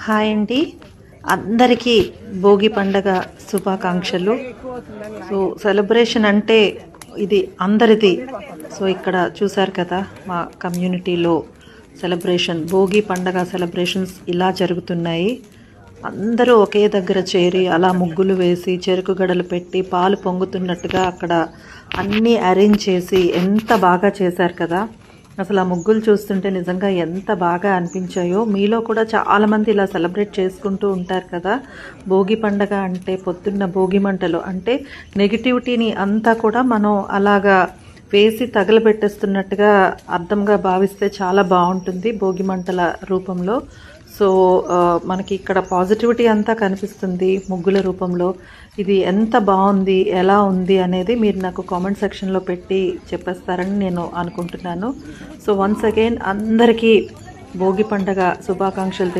Hi అండి, అందరికీ భోగి పండగ శుభాకాంక్షలు. సో సెలబ్రేషన్ అంటే ఇది అందరిది. సో ఇక్కడ చూశారు కదా, మా కమ్యూనిటీలో భోగి పండగ సెలబ్రేషన్స్ ఇలా జరుగుతున్నాయి. అందరూ ఒకే దగ్గర చేరి అలా ముగ్గులు వేసి చెరుకు గడలు పెట్టి పాలు పొంగుతున్నట్టుగా అక్కడ అన్నీ అరేంజ్ చేసి ఎంత బాగా చేశారు కదా. అసలు ఆ ముగ్గులు చూస్తుంటే నిజంగా ఎంత బాగా అనిపించాయో. మీలో కూడా చాలామంది ఇలా సెలబ్రేట్ చేసుకుంటూ ఉంటారు కదా. భోగి పండగ అంటే పొద్దున్న భోగి మంటలు అంటే నెగిటివిటీని అంతా కూడా మనం అలాగా వేసి తగలబెట్టేస్తున్నట్టుగా అర్థంగా భావిస్తే చాలా బాగుంటుంది భోగి మంటల రూపంలో. సో మనకి ఇక్కడ పాజిటివిటీ అంతా కనిపిస్తుంది ముగ్గుల రూపంలో. ఇది ఎంత బాగుంది, ఎలా ఉంది అనేది మీరు నాకు కామెంట్ సెక్షన్లో పెట్టి చెప్పేస్తారని నేను అనుకుంటున్నాను. సో వన్స్ అగైన్ అందరికీ భోగి పండగ శుభాకాంక్షలు.